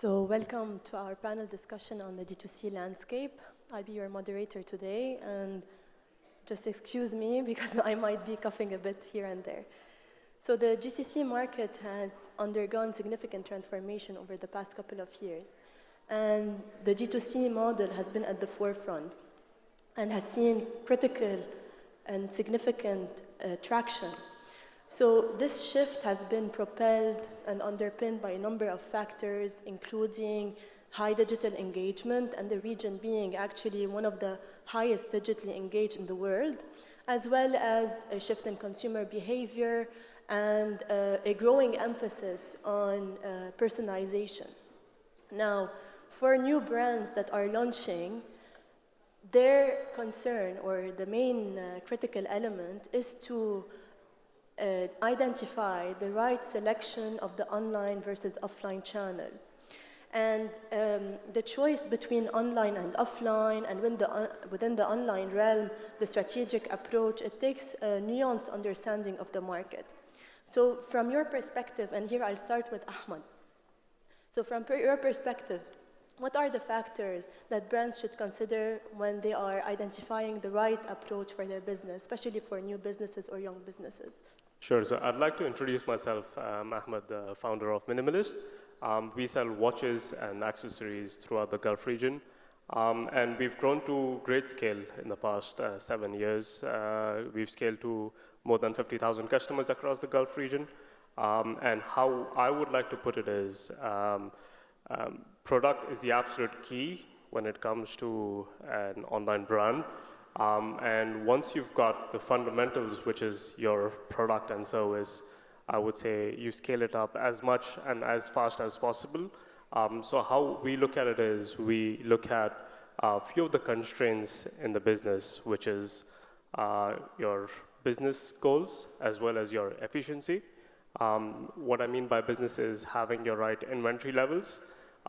So welcome to our panel discussion on the D2C landscape. I'll be your moderator today, and just excuse me because I might be coughing a bit here and there. So the GCC market has undergone significant transformation over the past couple of years, and the D2C model has been at the forefront and has seen critical and significant traction. So this shift has been propelled and underpinned by a number of factors, including high digital engagement, and the region being actually one of the highest digitally engaged in the world, as well as a shift in consumer behavior and a growing emphasis on personalization. Now, for new brands that are launching, their concern or the main critical element is to identify the right selection of the online versus offline channel. And the choice between online and offline, and within the online realm, the strategic approach, it takes a nuanced understanding of the market. So from your perspective, and here I'll start with Ahmad. So from your perspective, what are the factors that brands should consider when they are identifying the right approach for their business, especially for new businesses or young businesses? Sure. So I'd like to introduce myself, Ahmed, the founder of Minimalist. We sell watches and accessories throughout the Gulf region. And we've grown to great scale in the past 7 years. We've scaled to more than 50,000 customers across the Gulf region. And how I would like to put it is, product is the absolute key when it comes to an online brand. And once you've got the fundamentals, which is your product and service, I would say you scale it up as much and as fast as possible. So how we look at it is we look at a few of the constraints in the business, which is your business goals as well as your efficiency. What I mean by business is having your right inventory levels.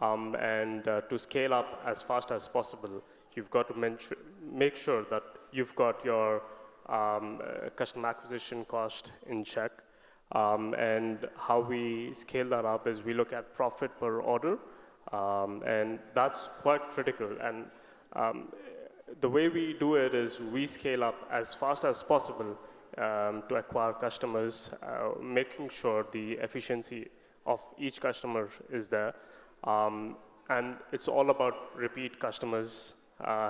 And to scale up as fast as possible, you've got to make sure that you've got your customer acquisition cost in check. And how we scale that up is we look at profit per order. And that's quite critical. And the way we do it is we scale up as fast as possible to acquire customers, making sure the efficiency of each customer is there. And it's all about repeat customers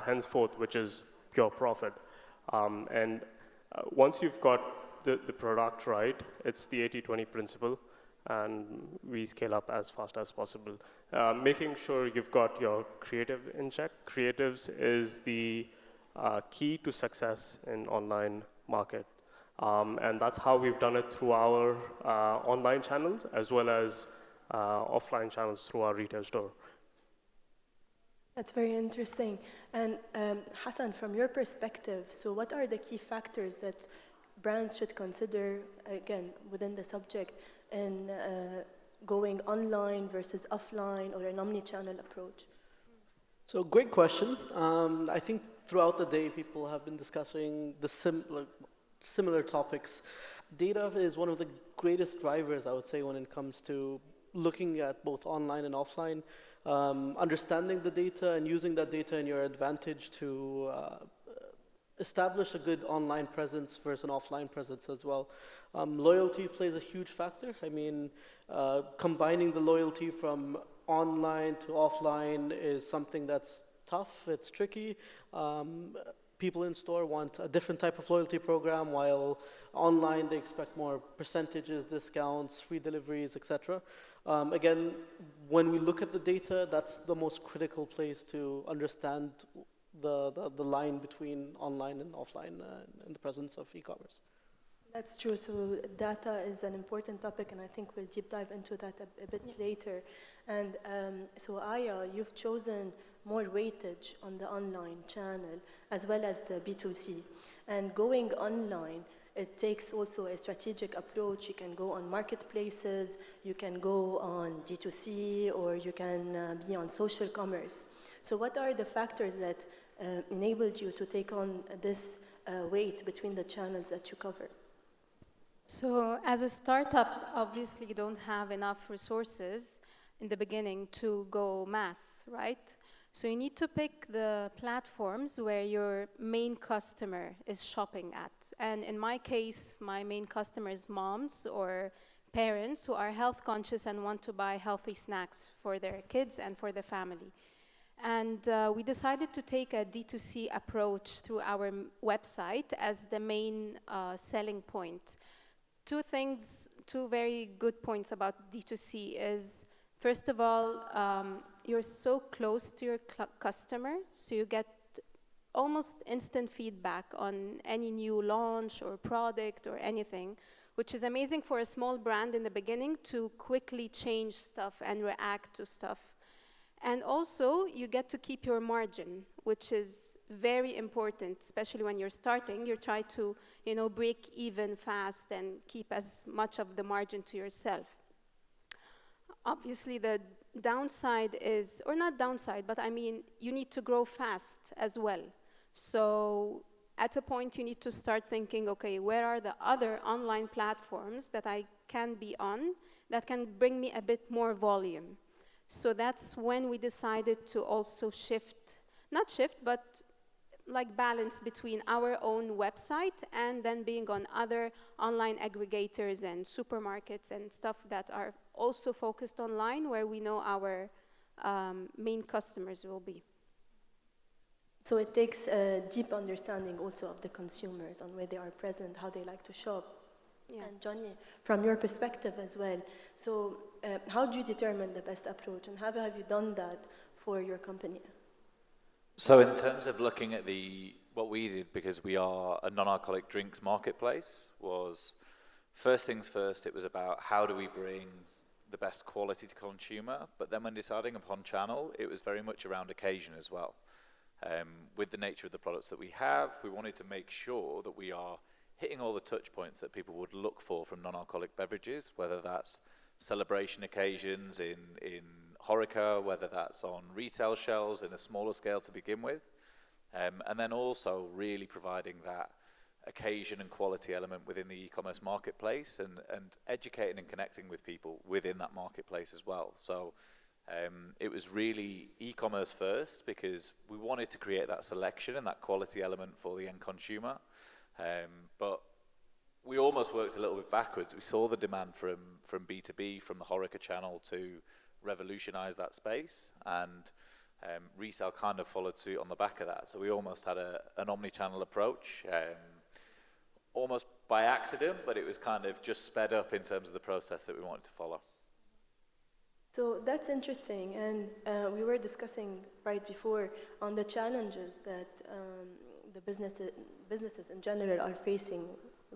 henceforth, which is pure profit. And once you've got the product right, it's the 80-20 principle, and we scale up as fast as possible. Making sure you've got your creative in check. Creatives is the key to success in online market. And that's how we've done it through our online channels as well as offline channels through our retail store. That's very interesting. And Hassan, from your perspective, so what are the key factors that brands should consider, again, within the subject, in going online versus offline or an omni-channel approach? So great question. I think throughout the day, people have been discussing the similar topics. Data is one of the greatest drivers, I would say, when it comes to looking at both online and offline. Understanding the data and using that data in your advantage to establish a good online presence versus an offline presence as well. Loyalty plays a huge factor. I mean, combining the loyalty from online to offline is something that's tough, it's tricky. People in store want a different type of loyalty program, while online they expect more percentages, discounts, free deliveries, etc. Again, when we look at the data, that's the most critical place to understand the line between online and offline in the presence of e-commerce. That's true. So data is an important topic, and I think we'll deep dive into that a bit later. And so Aya, you've chosen more weightage on the online channel as well as the B2C. And going online, it takes also a strategic approach. You can go on marketplaces, you can go on D2C, or you can be on social commerce. So what are the factors that enabled you to take on this weight between the channels that you cover? So as a startup, obviously you don't have enough resources in the beginning to go mass, right? So you need to pick the platforms where your main customer is shopping at. And in my case, my main customer is moms or parents who are health conscious and want to buy healthy snacks for their kids and for the family. And we decided to take a D2C approach through our website as the main selling point. Two very good points about D2C is, first of all, you're so close to your customer, so you get almost instant feedback on any new launch or product or anything, which is amazing for a small brand in the beginning to quickly change stuff and react to stuff. And also, you get to keep your margin, which is very important, especially when you're starting. You try to, break even fast and keep as much of the margin to yourself. Obviously, the downside is, or not downside, but I mean, you need to grow fast as well. So at a point, you need to start thinking, okay, where are the other online platforms that I can be on that can bring me a bit more volume? So that's when we decided to also but like balance between our own website and then being on other online aggregators and supermarkets and stuff that are also focused online where we know our main customers will be. So it takes a deep understanding also of the consumers on where they are present, how they like to shop. Yeah. And Johnny, from your perspective as well, so how do you determine the best approach and how have you done that for your company? So in terms of looking at what we did, because we are a non-alcoholic drinks marketplace, was first things first, it was about how do we bring the best quality to consumer, but then when deciding upon channel, it was very much around occasion as well. With the nature of the products that we have, we wanted to make sure that we are hitting all the touch points that people would look for from non-alcoholic beverages, whether that's celebration occasions in HoReCa, whether that's on retail shelves in a smaller scale to begin with, and then also really providing that occasion and quality element within the e-commerce marketplace and educating and connecting with people within that marketplace as well. So it was really e-commerce first because we wanted to create that selection and that quality element for the end consumer. But we almost worked a little bit backwards. We saw the demand from B2B, from the HoReCa channel to revolutionize that space, and retail kind of followed suit on the back of that. So we almost had an omni-channel approach, almost by accident, but it was kind of just sped up in terms of the process that we wanted to follow. So that's interesting, and we were discussing right before on the challenges that the businesses in general are facing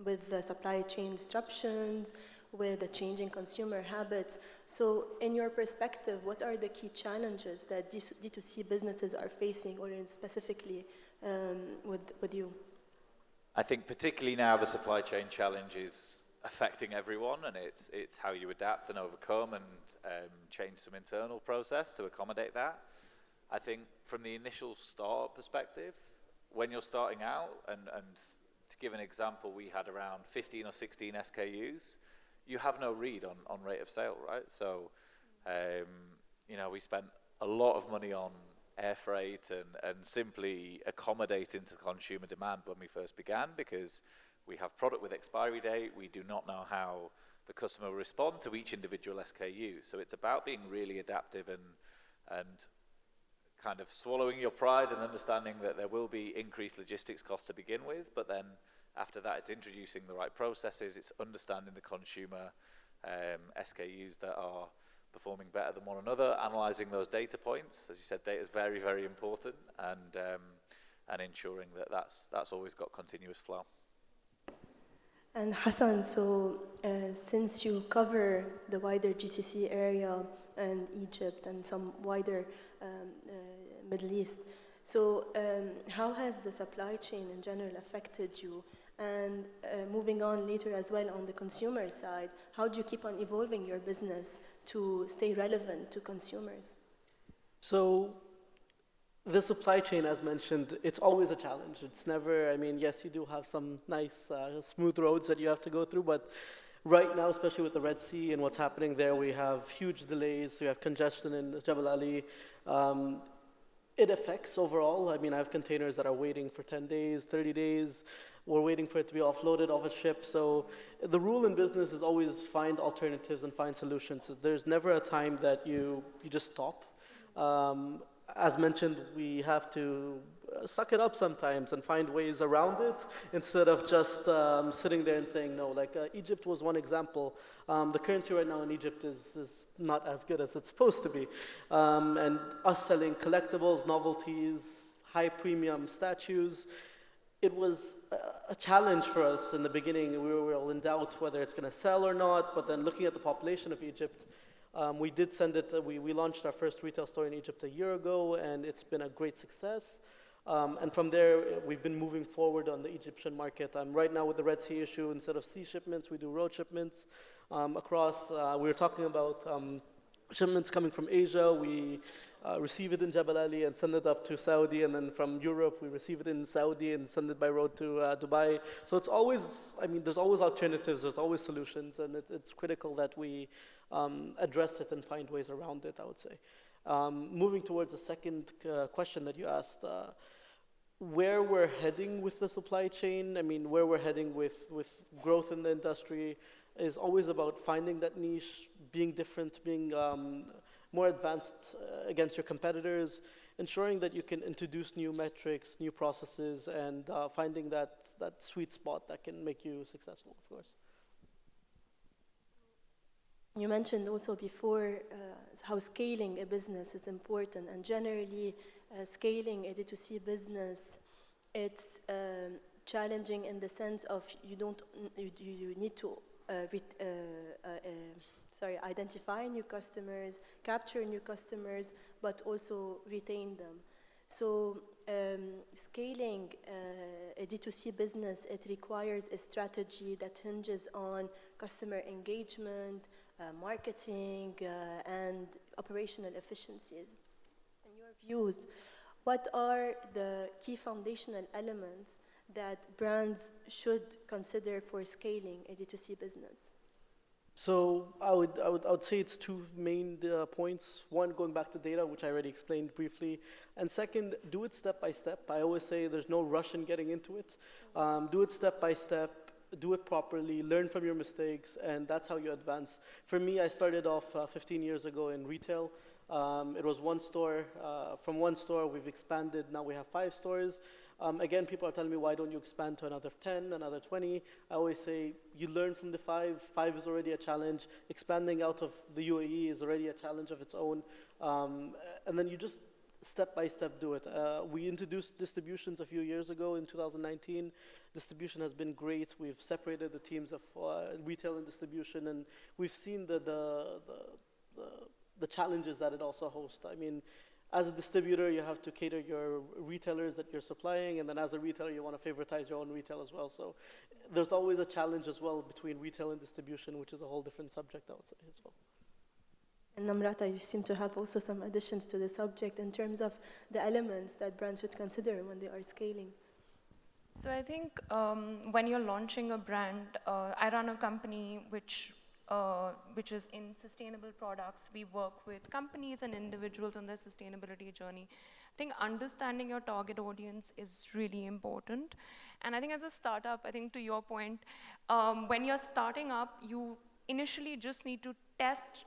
with the supply chain disruptions, with the changing consumer habits. So in your perspective, what are the key challenges that D2C businesses are facing, or specifically with you? I think particularly now the supply chain challenge is affecting everyone, and it's how you adapt and overcome and change some internal process to accommodate that. I think from the initial start perspective, when you're starting out, and to give an example, we had around 15 or 16 SKUs. You have no read on rate of sale, right? So, we spent a lot of money on air freight and simply accommodating to consumer demand when we first began, because we have product with expiry date. We do not know how the customer will respond to each individual SKU. So it's about being really adaptive and kind of swallowing your pride and understanding that there will be increased logistics costs to begin with, but then after that it's introducing the right processes, it's understanding the consumer SKUs that are performing better than one another, analyzing those data points. As you said, data is very, very important, and ensuring that that's always got continuous flow. And Hassan, so since you cover the wider GCC area and Egypt and some wider Middle East, so how has the supply chain in general affected you? And moving on later as well on the consumer side, how do you keep on evolving your business to stay relevant to consumers? So the supply chain, as mentioned, it's always a challenge. It's never, yes, you do have some nice smooth roads that you have to go through, but Right now, especially with the Red Sea and what's happening there, we have huge delays. We have congestion in Jebel Ali. It affects overall. I mean, I have containers that are waiting for 10 days, 30 days. We're waiting for it to be offloaded off a ship. So the rule in business is always find alternatives and find solutions. There's never a time that you just stop. As mentioned, we have to suck it up sometimes and find ways around it instead of just sitting there and saying no. Like Egypt was one example. The currency right now in Egypt is not as good as it's supposed to be. And us selling collectibles, novelties, high premium statues, it was a challenge for us in the beginning. We were all in doubt whether it's going to sell or not, but then looking at the population of Egypt, we did send it, we launched our first retail store in Egypt a year ago, and it's been a great success. And from there, we've been moving forward on the Egyptian market. Right now with the Red Sea issue, instead of sea shipments, we do road shipments across. We were talking about shipments coming from Asia. We receive it in Jebel Ali and send it up to Saudi, and then from Europe, we receive it in Saudi and send it by road to Dubai. So it's always, I mean, there's always alternatives, there's always solutions, and it's critical that we address it and find ways around it, I would say. Moving towards the second question that you asked, where we're heading with the supply chain, I mean, where we're heading with growth in the industry is always about finding that niche, being different, being more advanced against your competitors, ensuring that you can introduce new metrics, new processes, and finding that sweet spot that can make you successful, of course. You mentioned also before how scaling a business is important, and generally scaling a D2C business, it's challenging in the sense of you need to identify new customers, capture new customers, but also retain them. So scaling a D2C business, it requires a strategy that hinges on customer engagement, marketing, and operational efficiencies. In your views, what are the key foundational elements that brands should consider for scaling a D2C business? So I would say it's two main points. One, going back to data, which I already explained briefly. And second, do it step by step. I always say there's no rush in getting into it. Do it step by step, do it properly, learn from your mistakes, and that's how you advance. For me, I started off 15 years ago in retail. It was one store. From one store, we've expanded. Now we have 5 stores. Again, people are telling me, why don't you expand to another 10, another 20? I always say, you learn from the 5. 5 is already a challenge. Expanding out of the UAE is already a challenge of its own. And then you just step by step do it. We introduced distributions a few years ago in 2019. Distribution has been great. We've separated the teams of retail and distribution, and we've seen the challenges that it also hosts. I mean, as a distributor, you have to cater your retailers that you're supplying, and then as a retailer, you want to favoritize your own retail as well. So there's always a challenge as well between retail and distribution, which is a whole different subject, I would say, as well. And Namrata, you seem to have also some additions to the subject in terms of the elements that brands should consider when they are scaling. So I think when you're launching a brand, I run a company which is in sustainable products. We work with companies and individuals on their sustainability journey. I think understanding your target audience is really important. And I think as a startup, I think to your point, when you're starting up, you initially just need to test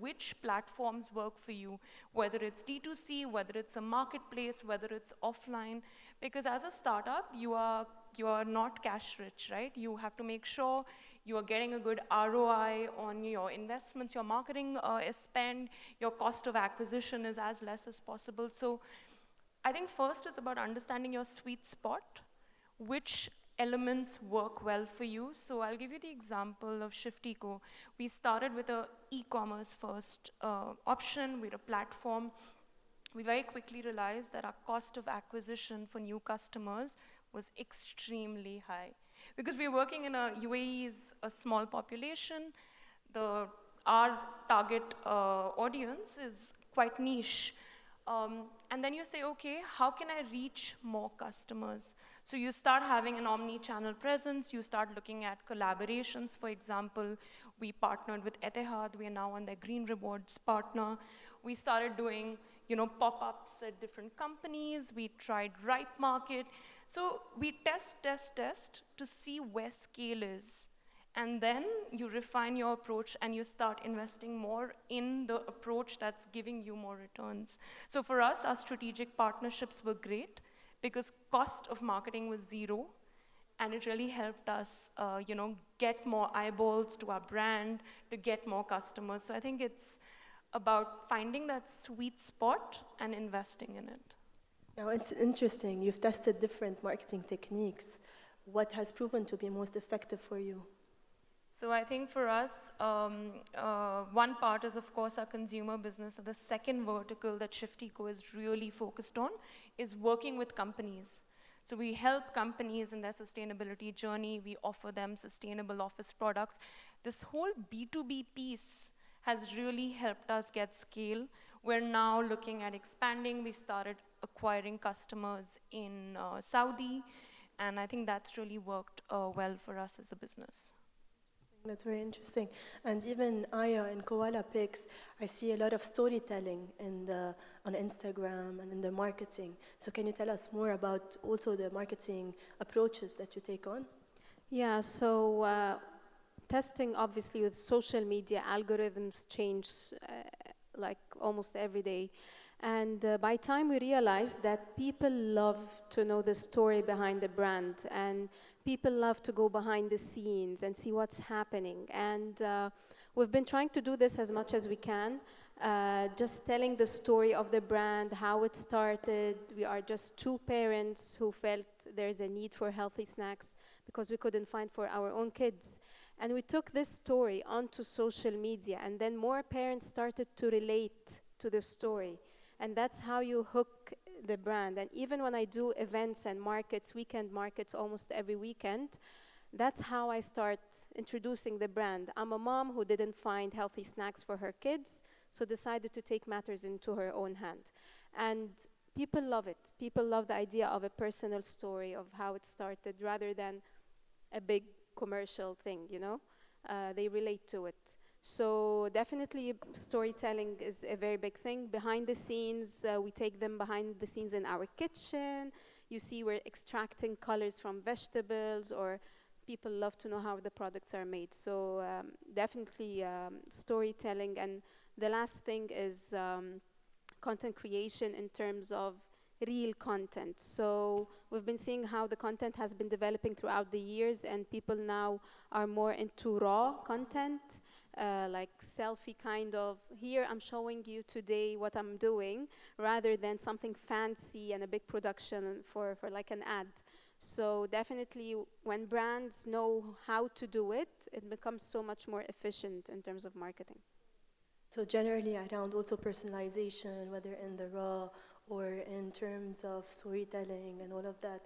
which platforms work for you, whether it's D2C, whether it's a marketplace, whether it's offline, because as a startup, you are not cash rich, right? You have to make sure you are getting a good ROI on your investments, your marketing spend, your cost of acquisition is as less as possible. So I think first is about understanding your sweet spot, which elements work well for you. So I'll give you the example of ShiftEco. We started with a e-commerce first option with a platform. We very quickly realized that our cost of acquisition for new customers was extremely high. Because we're working in UAE is a small population, our target audience is quite niche. And then you say, okay, how can I reach more customers? So you start having an omni-channel presence, you start looking at collaborations. For example, we partnered with Etihad, we are now on their Green Rewards partner. We started doing, pop-ups at different companies, we tried Ripe Market. So we test to see where scale is. And then you refine your approach and you start investing more in the approach that's giving you more returns. So for us, our strategic partnerships were great because cost of marketing was zero, and it really helped us, get more eyeballs to our brand, to get more customers. So I think it's about finding that sweet spot and investing in it. Now, it's interesting. You've tested different marketing techniques. What has proven to be most effective for you? So I think for us, one part is, of course, our consumer business. So the second vertical that Shiftyco is really focused on is working with companies. So we help companies in their sustainability journey. We offer them sustainable office products. This whole B2B piece has really helped us get scale. We're now looking at expanding. We started acquiring customers in Saudi, and I think that's really worked well for us as a business. That's very interesting. And even Aya and Koala Pics, I see a lot of storytelling on Instagram and in the marketing. So can you tell us more about also the marketing approaches that you take on? Yeah, so testing obviously with social media, algorithms change like almost every day. And by time we realized that people love to know the story behind the brand, and people love to go behind the scenes and see what's happening. And we've been trying to do this as much as we can, just telling the story of the brand, how it started. We are just two parents who felt there's a need for healthy snacks because we couldn't find for our own kids. And we took this story onto social media, and then more parents started to relate to the story. And that's how you hook the brand. And even when I do events and markets, weekend markets almost every weekend, that's how I start introducing the brand. I'm a mom who didn't find healthy snacks for her kids, so decided to take matters into her own hand. And people love it. People love the idea of a personal story of how it started rather than a big commercial thing, They relate to it. So definitely storytelling is a very big thing. Behind the scenes, we take them behind the scenes in our kitchen. You see we're extracting colors from vegetables, or people love to know how the products are made. So definitely storytelling. And the last thing is content creation in terms of real content. So we've been seeing how the content has been developing throughout the years, and people now are more into raw content. Like selfie kind of, here I'm showing you today what I'm doing, rather than something fancy and a big production for like an ad. So definitely when brands know how to do it, it becomes so much more efficient in terms of marketing. So generally around also personalization, whether in the raw or in terms of storytelling and all of that.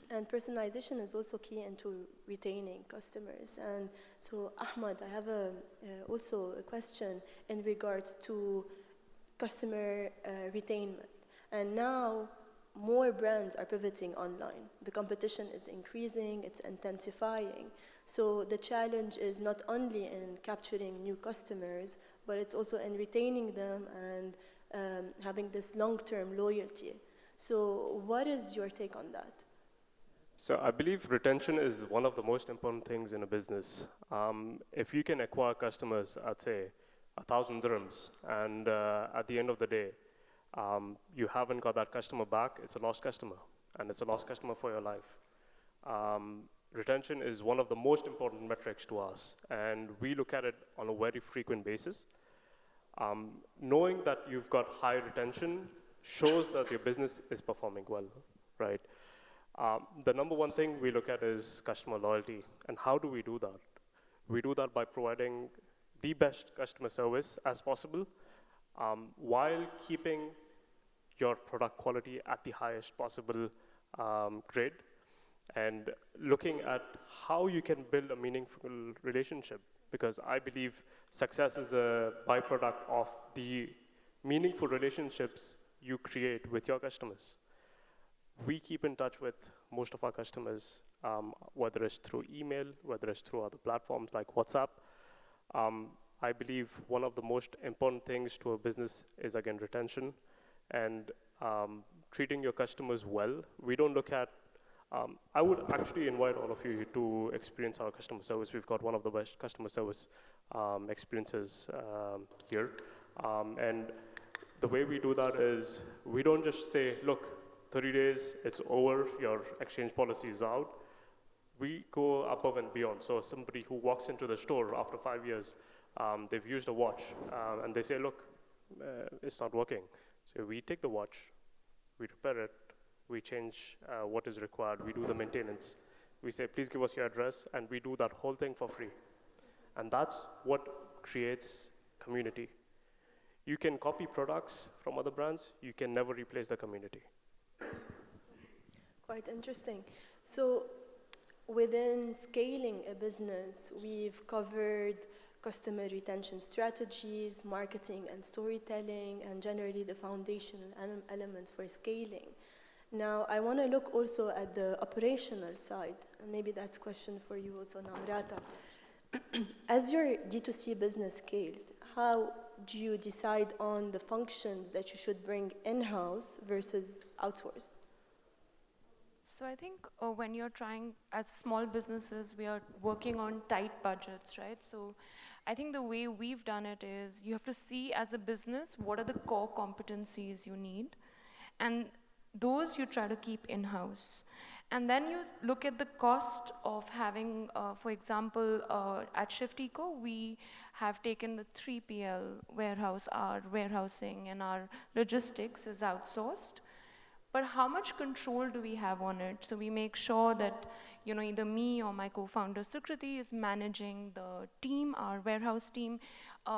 And personalization is also key into retaining customers. And so, Ahmad, I have also a question in regards to customer retainment. And now, more brands are pivoting online. The competition is increasing, it's intensifying. So the challenge is not only in capturing new customers, but it's also in retaining them and having this long-term loyalty. So what is your take on that? So I believe retention is one of the most important things in a business. If you can acquire customers, I'd say 1,000 dirhams, and at the end of the day, you haven't got that customer back, it's a lost customer, and it's a lost customer for your life. Retention is one of the most important metrics to us, and we look at it on a very frequent basis. Knowing that you've got high retention shows that your business is performing well, right? The number one thing we look at is customer loyalty. And how do we do that? We do that by providing the best customer service as possible, while keeping your product quality at the highest possible grade, and looking at how you can build a meaningful relationship. Because I believe success is a byproduct of the meaningful relationships you create with your customers. We keep in touch with most of our customers, whether it's through email, whether it's through other platforms like WhatsApp. I believe one of the most important things to a business is, again, retention and treating your customers well. We don't look at, I would actually invite all of you to experience our customer service. We've got one of the best customer service experiences here. And the way we do that is we don't just say, look, 30 days, it's over, your exchange policy is out. We go above and beyond. So somebody who walks into the store after 5 years, they've used a watch, and they say, look, it's not working. So we take the watch, we repair it, we change what is required, we do the maintenance. We say, please give us your address, and we do that whole thing for free. And that's what creates community. You can copy products from other brands, you can never replace the community. Quite interesting. So within scaling a business, we've covered customer retention strategies, marketing and storytelling, and generally the foundational elements for scaling. Now, I want to look also at the operational side, and maybe that's a question for you also, Namrata. As your D2C business scales, how do you decide on the functions that you should bring in-house versus outsourced? So I think when you're trying, as small businesses, we are working on tight budgets, right? So I think the way we've done it is you have to see as a business what are the core competencies you need, and those you try to keep in-house. And then you look at the cost of having, for example, at ShiftEco, we have taken the 3PL warehouse, our warehousing and our logistics is outsourced. But how much control do we have on it? So we make sure that, you know, either me or my co-founder Sukriti is managing the team, our warehouse team,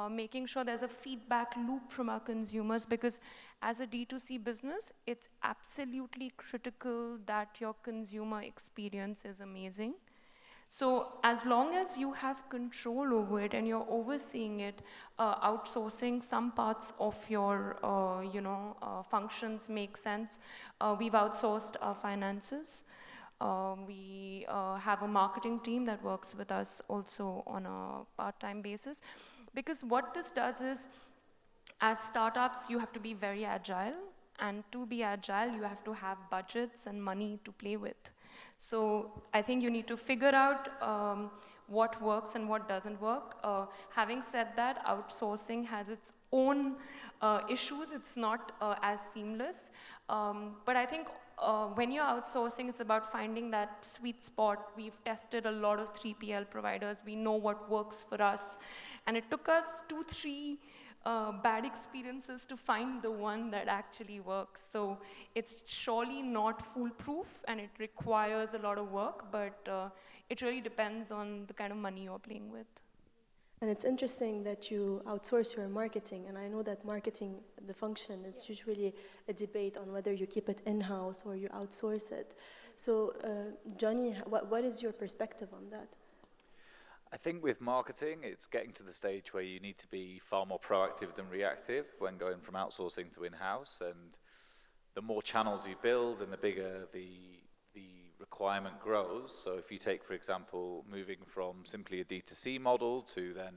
making sure there's a feedback loop from our consumers, because as a D2C business, it's absolutely critical that your consumer experience is amazing. So as long as you have control over it and you're overseeing it, outsourcing some parts of your functions make sense. We've outsourced our finances. We have a marketing team that works with us also on a part-time basis. Because what this does is, as startups, you have to be very agile. And to be agile, you have to have budgets and money to play with. So I think you need to figure out what works and what doesn't work. Having said that, outsourcing has its own issues. It's not as seamless. But I think when you're outsourcing, it's about finding that sweet spot. We've tested a lot of 3PL providers. We know what works for us. And it took us 2-3 bad experiences to find the one that actually works. So it's surely not foolproof, and it requires a lot of work, but it really depends on the kind of money you're playing with. And it's interesting that you outsource your marketing, and I know that marketing, the function, is usually a debate on whether you keep it in-house or you outsource it. So Johnny, what is your perspective on that? I think with marketing, it's getting to the stage where you need to be far more proactive than reactive when going from outsourcing to in-house. And the more channels you build and the bigger the requirement grows. So if you take, for example, moving from simply a D2C model to then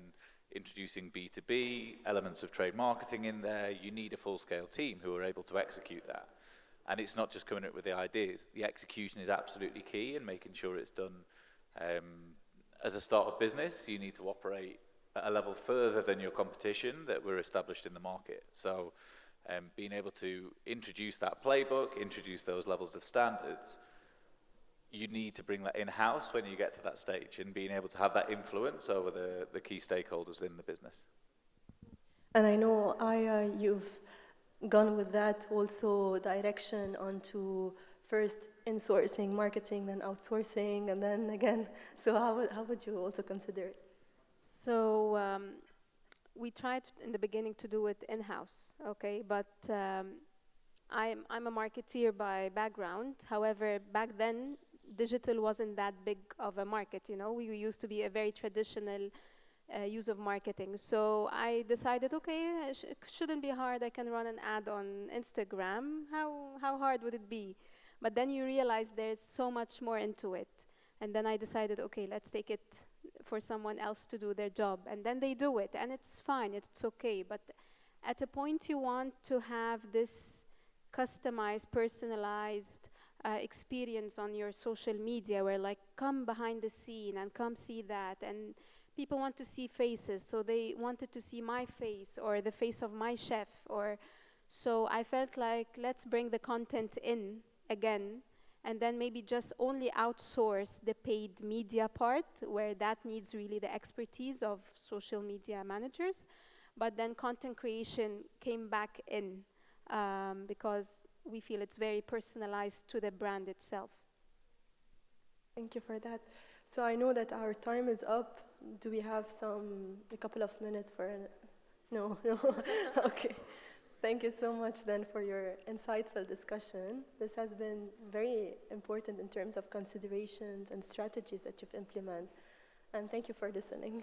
introducing B2B, elements of trade marketing in there, you need a full-scale team who are able to execute that. And it's not just coming up with the ideas. The execution is absolutely key, and making sure it's done. As a startup business, you need to operate at a level further than your competition that were established in the market. So being able to introduce that playbook, introduce those levels of standards, you need to bring that in-house when you get to that stage, and being able to have that influence over the key stakeholders within the business. And I know, you've gone with that also direction onto first insourcing marketing, then outsourcing, and then again. So how would you also consider it? So we tried in the beginning to do it in-house, okay? But I'm a marketeer by background. However, back then, digital wasn't that big of a market, you know? We used to be a very traditional use of marketing. So I decided, okay, it shouldn't be hard. I can run an ad on Instagram. How hard would it be? But then you realize there's so much more into it. And then I decided, okay, let's take it for someone else to do their job. And then they do it, and it's fine, it's okay. But at a point you want to have this customized, personalized experience on your social media where like, come behind the scene and come see that. And people want to see faces, so they wanted to see my face or the face of my chef. So I felt like, let's bring the content in again, and then maybe just only outsource the paid media part, where that needs really the expertise of social media managers. But then content creation came back in because we feel it's very personalized to the brand itself. Thank you for that. So I know that our time is up. Do we have a couple of minutes for No. Okay. Thank you so much then for your insightful discussion. This has been very important in terms of considerations and strategies that you've implemented. And thank you for listening.